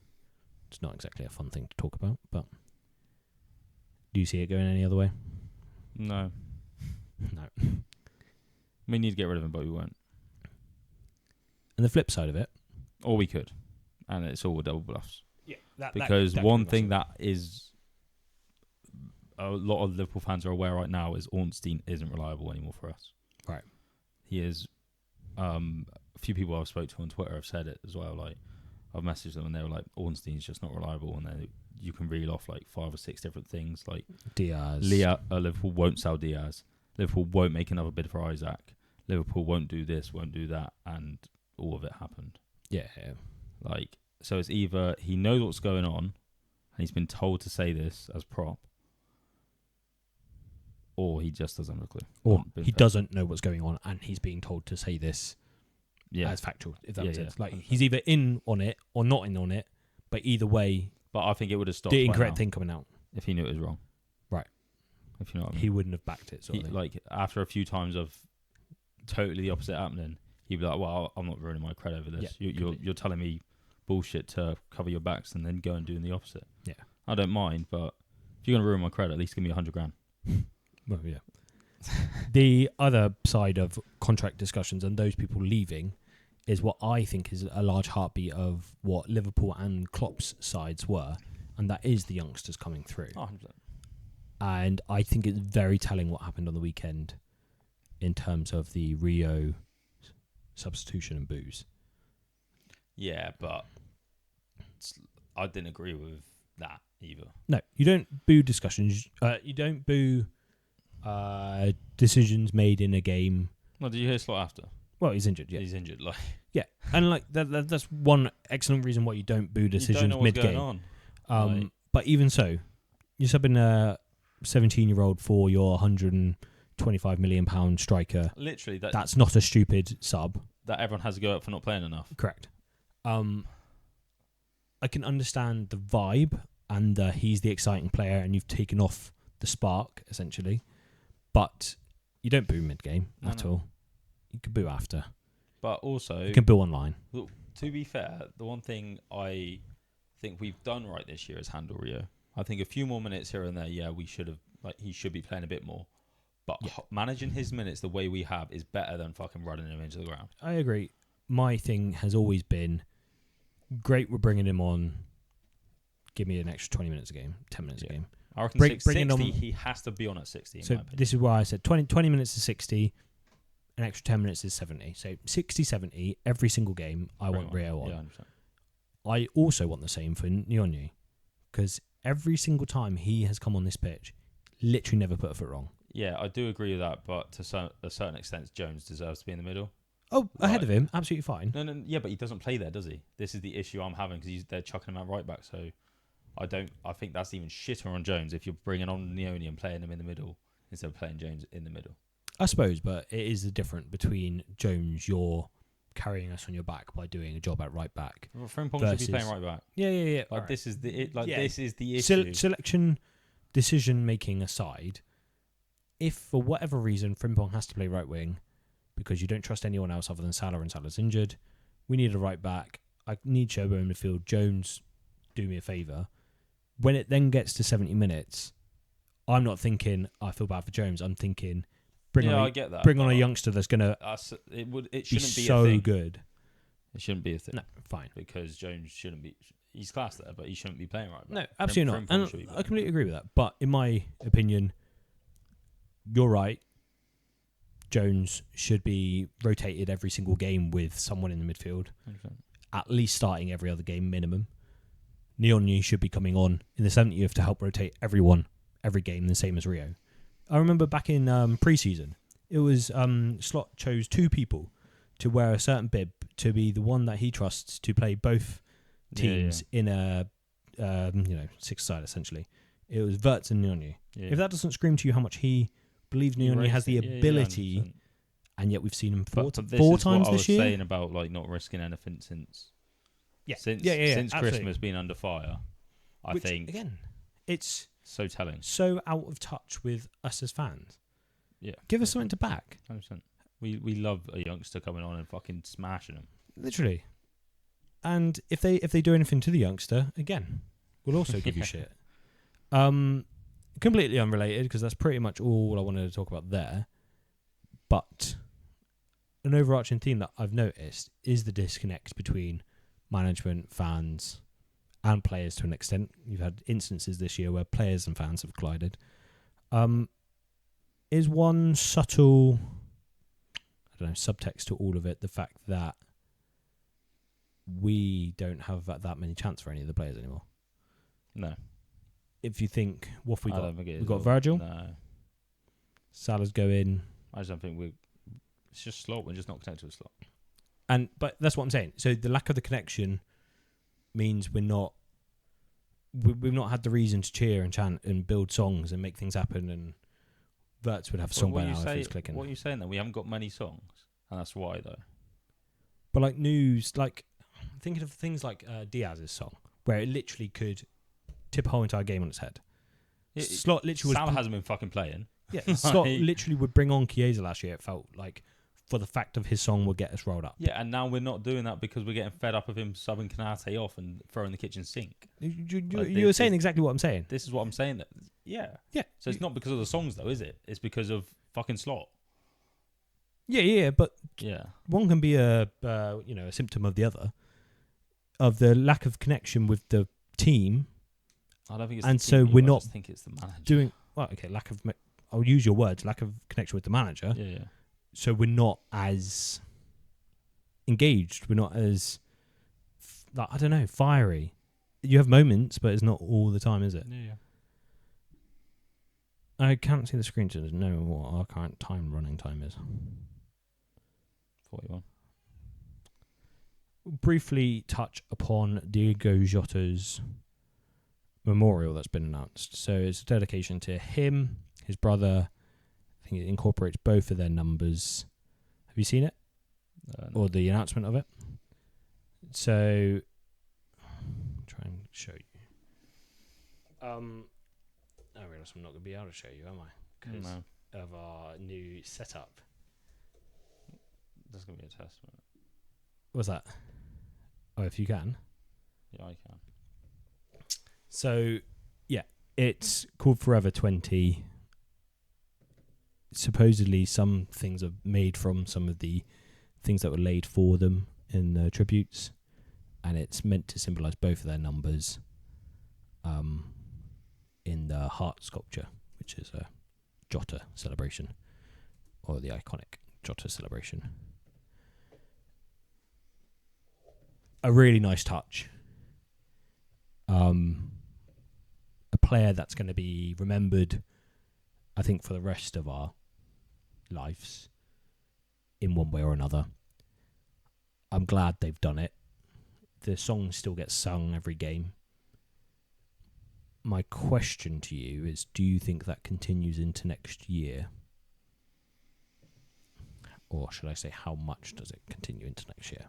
It's not exactly a fun thing to talk about, but do Do you see it going any other way?
No.
No.
We need to get rid of him, but we won't.
And the flip side of it,
Or we could. And it's all double bluffs.
yeah,
Because one thing that is a lot of Liverpool fans are aware right now is Ornstein isn't reliable anymore for us.
Right.
He is. A few people I've spoke to on Twitter have said it as well. Like, I've messaged them and they were like, Ornstein's just not reliable. And then you can reel off like 5 or 6 different things. Like
Diaz.
Liverpool won't sell Diaz. Liverpool won't make another bid for Isaac. Liverpool won't do this, won't do that, and all of it happened.
Yeah.
Like, so it's either he knows what's going on, and he's been told to say this as prop, or he just doesn't have a clue.
Or he doesn't know what's going on, and he's being told to say this as factual, if that makes sense. Like, he's either in on it or not in on it, but either way,
But I think it would have stopped
the
by
incorrect
now
thing coming out.
if he knew it was wrong.
Right.
If you know what I mean.
He wouldn't have backed it, sort of thing.
Like, after a few times of totally the opposite happening, he'd be like, well, I'm not ruining my credit over this. You're telling me bullshit to cover your backs and then go and doing the opposite.
Yeah.
I don't mind, but if you're going to ruin my credit, at least give me $100,000.
Well, yeah. The other side of contract discussions and those people leaving is what I think is a large heartbeat of what Liverpool and Klopp's sides were, and that is the youngsters coming through.
100%.
And I think it's very telling what happened on the weekend in terms of the Rio substitution and boos.
Yeah, but I didn't agree with that either.
No, you don't boo discussions. You don't boo decisions made in a game.
Well, did you hear Slot after?
Well, he's injured. Yeah,
He's injured. Like,
yeah, and like that's one excellent reason why you don't boo decisions
you don't know what's
mid-game.
going on.
But even so, you're subbing a 17-year-old for your £125 million striker.
Literally,
That's not a stupid sub.
That everyone has to go up for not playing enough.
Correct. I can understand the vibe and he's the exciting player and you've taken off the spark, essentially. But you don't boo mid-game at all. You can boo after.
But also,
you can boo online.
Look, to be fair, the one thing I think we've done right this year is handle Rio. I think a few more minutes here and there, we should have, he should be playing a bit more. But managing his minutes the way we have is better than fucking running him into the ground.
I agree. My thing has always been, great, we're bringing him on. Give me an extra 20 minutes a game, 10 minutes a game.
I reckon 60, he has to be on at 60.
So this is why I said 20 minutes is 60, an extra 10 minutes is 70. So 60, 70, every single game, I want Rio on.
Yeah, 100%.
I also want the same for Nyonyi, because every single time he has come on this pitch, literally never put a foot wrong.
Yeah, I do agree with that, but to a certain extent, Jones deserves to be in the middle.
Oh, ahead of him, absolutely fine.
No, yeah, but he doesn't play there, does he? This is the issue I'm having because they're chucking him out right back. So I think that's even shitter on Jones if you're bringing on Nyoni and playing him in the middle instead of playing Jones in the middle.
I suppose, but it is the difference between Jones, you're carrying us on your back by doing a job at right back.
Well, Frimpong should be playing right back.
Yeah.
Like, this is the issue.
Selection, decision making aside, if for whatever reason Frimpong has to play right wing because you don't trust anyone else other than Salah and Salah's injured, we need a right back. I need Chobo in midfield. Jones, do me a favour. When it then gets to 70 minutes, I'm not thinking I feel bad for Jones. I'm thinking
I get that.
Bring on a youngster that's gonna
it shouldn't be
so
a thing.
good.
It shouldn't be a thing.
No, fine.
Because Jones shouldn't be. He's class there, but he shouldn't be playing right back.
No, absolutely not. And I completely agree with that. But in my opinion, you're right. Jones should be rotated every single game with someone in the midfield,
100%.
At least starting every other game minimum. Nyonyi should be coming on in the 70th to help rotate everyone every game, the same as Rio. I remember back in pre-season, it was Slot chose 2 people to wear a certain bib to be the one that he trusts to play both teams in a 6-side essentially. It was Wirtz and Nyonyi. Yeah. If that doesn't scream to you how much he believes Nyonyi has the ability, and yet we've seen him four times this year.
I was saying about not risking anything since Christmas being under fire. I think
again, it's
so telling,
so out of touch with us as fans.
Yeah,
give us something to back.
100%. We love a youngster coming on and fucking smashing them.
Literally. And if they do anything to the youngster, again, we'll also give you shit. completely unrelated, because that's pretty much all I wanted to talk about there. But an overarching theme that I've noticed is the disconnect between management, fans, and players to an extent. You've had instances this year where players and fans have collided. Is one subtle, subtext to all of it the fact that we don't have that many chance for any of the players anymore?
No.
If you think, what have we got?
We've
got Virgil.
No.
Salah's going.
I just don't think it's just slot. We're just not connected to a slot.
But that's what I'm saying. So the lack of the connection means we've not had the reason to cheer and chant and build songs and make things happen. And Verts would have a song by now if it was clicking.
What are you saying then? We haven't got many songs, and that's why though.
But like news, like thinking of things like Diaz's song, where it literally could tip a whole entire game on its head. Slot literally
Salah hasn't been fucking playing.
Yeah, Slot literally would bring on Chiesa last year. It felt like, for the fact of his song would get us rolled up.
Yeah, and now we're not doing that because we're getting fed up of him subbing Konaté off and throwing the kitchen sink.
You were saying exactly what I'm saying.
This is what I'm saying. Yeah. So it's not because of the songs though, is it? It's because of fucking Slot.
Yeah, but
yeah,
one can be a symptom of the other, of the lack of connection with the team.
I don't think it's
and
the
so
team
we're
anymore. I
not
just think it's the manager
doing lack of. I'll use your words. Lack of connection with the manager.
Yeah.
So we're not as engaged. We're not as fiery. You have moments, but it's not all the time, is it?
Yeah.
I can't see the screen to know what our current running time is.
41.
Briefly touch upon Diogo Jota's memorial that's been announced. So it's a dedication to him, his brother. I think it incorporates both of their numbers. Have you seen it?
No.
Or the announcement of it? So, try and show you. I realise I'm not going to be able to show you, am I? Because of our new setup.
There's going to be a test.
What's that? Oh, if you can.
Yeah, I can.
So, yeah, it's called Forever 20. Supposedly, some things are made from some of the things that were laid for them in the tributes, and it's meant to symbolise both of their numbers in the heart sculpture, which is a Jota celebration, or the iconic Jota celebration. A really nice touch. A player that's going to be remembered, I think, for the rest of our lives in one way or another. I'm glad they've done it. The song still gets sung every game. My question to you is, do you think that continues into next year? Or should I say, how much does it continue into next year?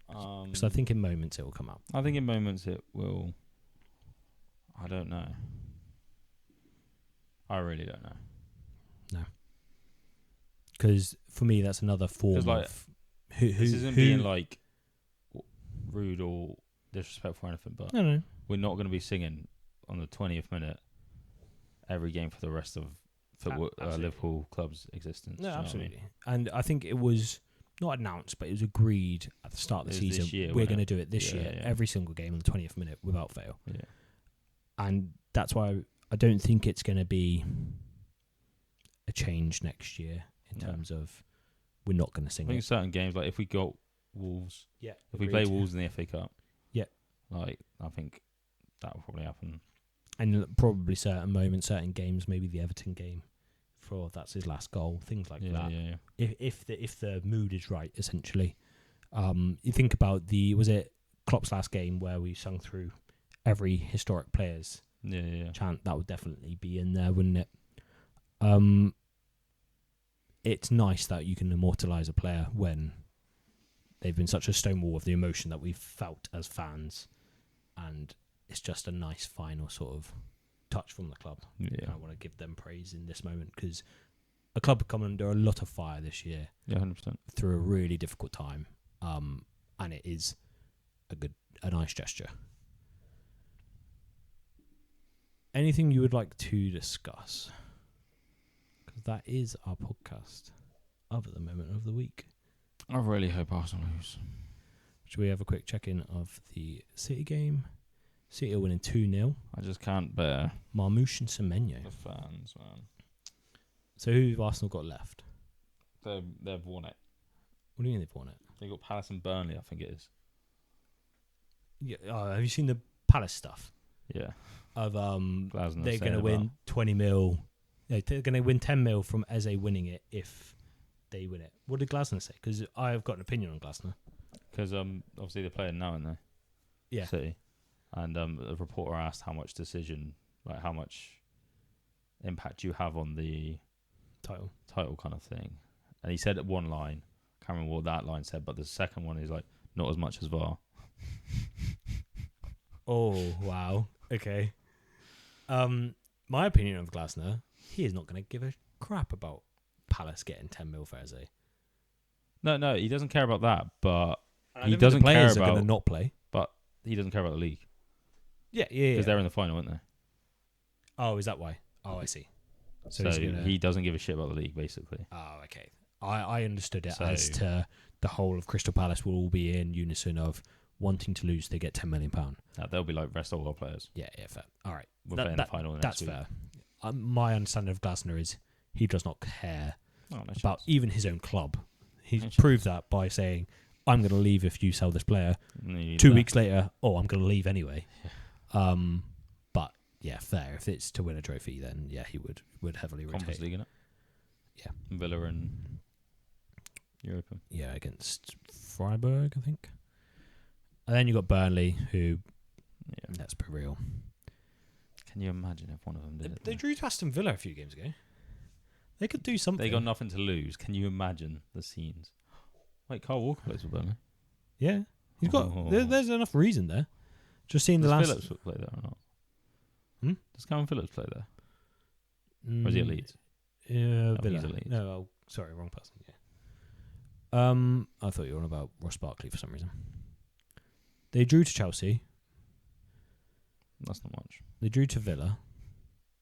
Because I think in moments it will come out.
I think in moments it will. I don't know. I really don't know.
No. Because for me, that's another form of...
This isn't being like rude or disrespectful or anything, but
no.
We're not going to be singing on the 20th minute every game for the rest of Liverpool club's existence.
No, absolutely. And I think it was not announced, but it was agreed at the start of the season. We're going to do it this year, every single game on the 20th minute without fail.
Yeah.
And that's why I don't think it's going to be a change next year in terms of we're not going to sing
I think
it.
certain games, like if we got Wolves, if we
agreed.
play Wolves in the FA Cup,
I
think that will probably happen.
And probably certain moments, certain games, maybe the Everton game, that's his last goal, things like that.
Yeah.
If the mood is right, essentially. You think about was it Klopp's last game where we sung through every historic player's chant? That would definitely be in there, wouldn't it? It's nice that you can immortalise a player when they've been such a stonewall of the emotion that we've felt as fans, and it's just a nice final sort of touch from the club.
Yeah.
I want to give them praise in this moment because a club have come under a lot of fire this year.
Yeah, 100%.
Through a really difficult time, and it is a nice gesture. anything you would like to discuss? Because that is our podcast of the moment of the week.
I really hope Arsenal lose.
Should we have a quick check-in of the City game? City are winning 2-0.
I just can't bear
Marmoush and Semenyo.
the fans, man.
So who have Arsenal got left?
They've won it.
What do you mean they've won it?
They got Palace and Burnley, I think it is.
Yeah, have you seen the Palace stuff?
Yeah.
Of
Glasner
they're
saying
going to win
about-
20 mil. No, they're going to win 10 mil from Eze winning it if they win it. What did Glasner say? Because I've got an opinion on Glasner.
Because obviously they're playing now, aren't they?
Yeah.
City. And the reporter asked how much how much impact you have on the title kind of thing. And he said one line, can't remember what that line said, but the second one is like, not as much as VAR.
Oh, wow. Okay. My opinion of Glasner, he is not going to give a crap about Palace getting 10 mil for Eze.
No, he doesn't care about that, but
I
he
don't think
doesn't
the
care
players are
about
going to not play.
But he doesn't care about the league.
Yeah.
Because they're in the final, aren't they?
Oh, is that why? Oh, I see.
So he doesn't give a shit about the league, basically.
Oh, okay. I understood it
So-
as to the whole of Crystal Palace will all be in unison of wanting to lose, they get £10 million.
They'll be like rest of our players.
Yeah, fair. All right.
We're playing the final next
That's
week.
fair. My understanding of Glasner is he does not care
Oh, no
about
chance.
even his own club. He's
No chance.
proved that by saying, I'm going to leave if you sell this player.
No, you need
2
that.
weeks later, I'm going to leave anyway. But yeah, fair. If it's to win a trophy, then yeah, he would heavily
Conference
rotate.
League, innit?
Yeah.
Villa and Europa.
Yeah, against Freiburg, I think. And then you got Burnley, who,
Yeah.
let's be real,
Can you imagine if one of them did it?
they
though?
drew to Aston Villa a few games ago. They could do something.
They got nothing to lose. Can you imagine the scenes? Wait, Carl Walker plays for Burnley.
Yeah, he's got.
Oh.
There's enough reason there. Just seeing the
Does
last.
Phillips play there or not?
Hmm?
Does Calvin Phillips play there? Or is he at Leeds?
Villa.
he's at Leeds.
No, sorry, wrong person. Yeah. I thought you were on about Ross Barkley for some reason. They drew to Chelsea.
That's not much.
They drew to Villa.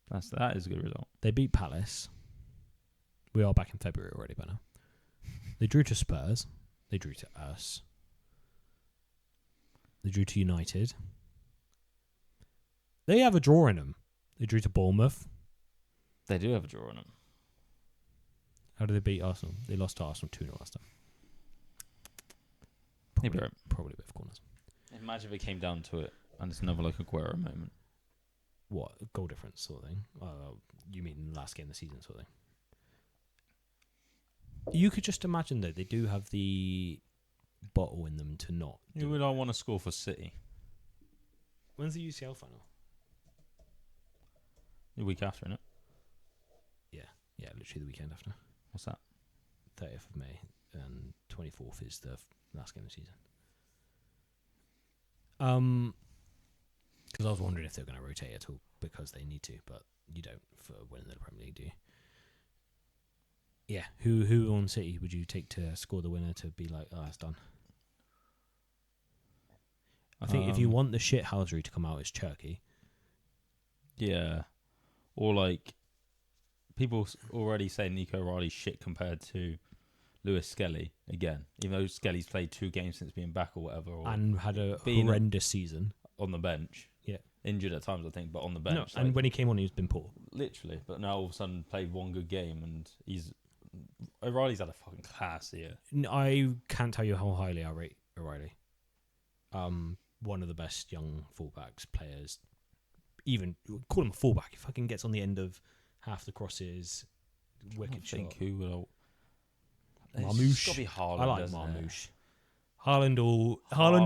That is a good result.
They beat Palace. We are back in February already by now. They drew to Spurs. They drew to us. They drew to United. They have a draw in them. They drew to Bournemouth.
They do have a draw on them.
How did they beat Arsenal? They lost to Arsenal 2-0 last time.
Maybe right.
Probably a bit of corners.
Imagine if it came down to it and it's another like Aguero moment.
What? Goal difference sort of thing? You mean last game of the season sort of thing? You could just imagine, though, they do have the bottle in them to not.
Who would I want to score for City?
When's the UCL final?
The week after, innit?
Yeah, literally the weekend after.
What's that?
30th of May and 24th is the last game of the season. Because I was wondering if they were going to rotate at all because they need to, but you don't for winning the Premier League, do you? Yeah, who on City would you take to score the winner to be like, it's done? I think if you want the shithousery to come out, it's Cherky.
Yeah. Or like, people already say Nico Riley's shit compared to Lewis Skelly again, even though Skelly's played 2 games since being back or whatever. Or
And had a
being
horrendous season.
on the bench.
Yeah.
Injured at times, I think, but on the bench.
No,
like,
and when he came on, he's been poor.
literally. But now all of a sudden played one good game and O'Reilly's had a fucking class here.
I can't tell you how highly I rate O'Reilly. One of the best young fullbacks players. Even call him a fullback. He fucking gets on the end of half the crosses. Wicked shot.
Who will?
Marmoush.
It's got to be Haaland.
I like
doesn't it?
Marmoush. Haaland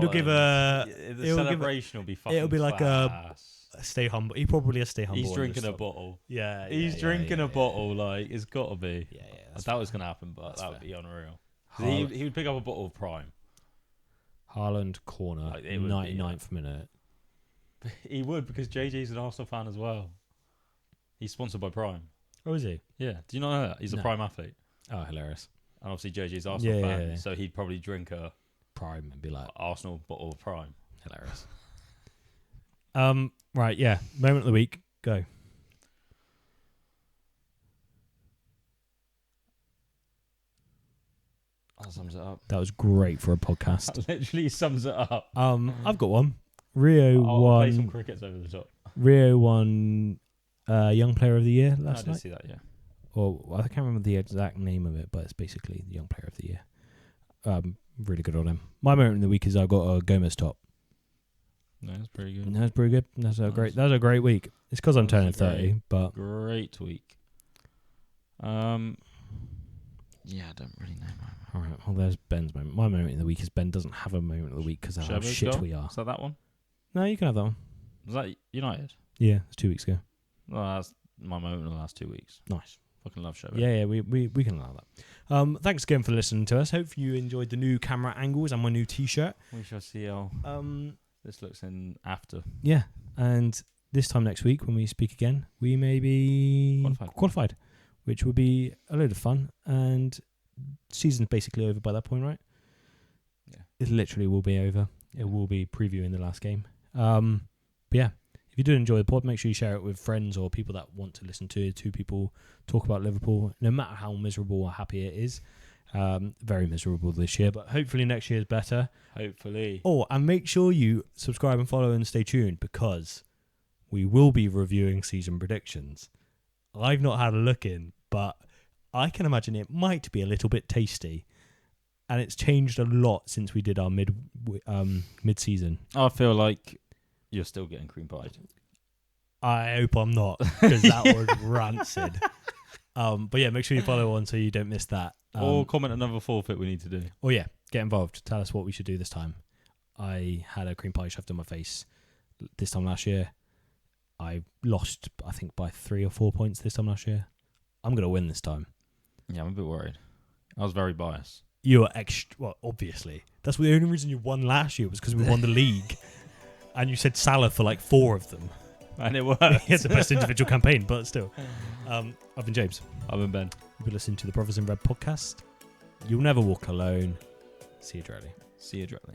will give a.
The
it'll give
celebration will be fucking.
it'll be like
class.
stay humble. He probably a stay humble.
He's
on
drinking
this
a
top.
bottle.
Yeah,
He's drinking a bottle. Like it's got to be.
Yeah.
That was gonna happen, but
That's
that would
fair.
be unreal.
Haaland,
He would pick up a bottle of Prime.
Haaland corner,
Like, it would be,
99th minute.
He would because JJ's an Arsenal fan as well. He's sponsored by Prime.
Oh, is he?
Yeah. Do you not know that? He's a
No.
Prime athlete.
Oh, hilarious.
And obviously JJ's Arsenal
Yeah,
fan,
yeah.
so he'd probably drink a
Prime and be like,
Arsenal bottle of Prime.
hilarious. Right, yeah. Moment of the week. Go.
That sums it up.
That was great for a podcast.
That literally sums it up.
I've got one. Rio
I'll play some
won.
crickets over the top.
Rio won Young Player of the Year
I
last
did
night.
see that, yeah.
Or I can't remember the exact name of it, but it's basically the Young Player of the Year. Really good on him. My moment of the week is I got a Gomez top.
No, that's pretty good.
That's pretty good. That's a
Nice.
great. That's a great week. It's because I'm
That was
turning
a
30, but
Great week. Yeah, I don't really know.
all right. Well, there's Ben's moment. My moment of the week is Ben doesn't have a moment of the week because of how
Sherwood's
shit
goal?
we are.
Is that one?
No, you can have that one.
Was that United?
Yeah, it's 2 weeks ago.
Well, that's my moment in the last 2 weeks.
Nice.
Fucking love Sherwood.
Yeah, we can allow that. Thanks again for listening to us. Hope you enjoyed the new camera angles and my new T-shirt.
We shall see how this looks in after.
Yeah, and this time next week when we speak again, we may be qualified, which will be a load of fun. And season's basically over by that point, right?
Yeah.
It literally will be over. It will be previewing the last game. But yeah, if you do enjoy the pod, make sure you share it with friends or people that want to listen to two people talk about Liverpool, no matter how miserable or happy it is. Very miserable this year, but hopefully next year is better.
Hopefully.
Oh, and make sure you subscribe and follow and stay tuned because we will be reviewing season predictions. I've not had a look in, but I can imagine it might be a little bit tasty. And it's changed a lot since we did our mid-season.
I feel like you're still getting cream pied.
I hope I'm not, because that was rancid. But yeah, make sure you follow on so you don't miss that.
Or comment another forfeit we need to do.
Oh yeah, get involved. Tell us what we should do this time. I had a cream pie shoved in my face this time last year. I lost, I think, by 3 or 4 points this time last year. I'm going to win this time.
Yeah, I'm a bit worried. I was very biased.
You were well, obviously. That's the only reason you won last year was because we won the league. And you said Salah for like 4 of them.
And it worked.
It's the best individual campaign, but still. I've been James.
I've been Ben.
You've been listening to the Brothers in Red podcast. You'll never walk alone. See you directly.
See you directly.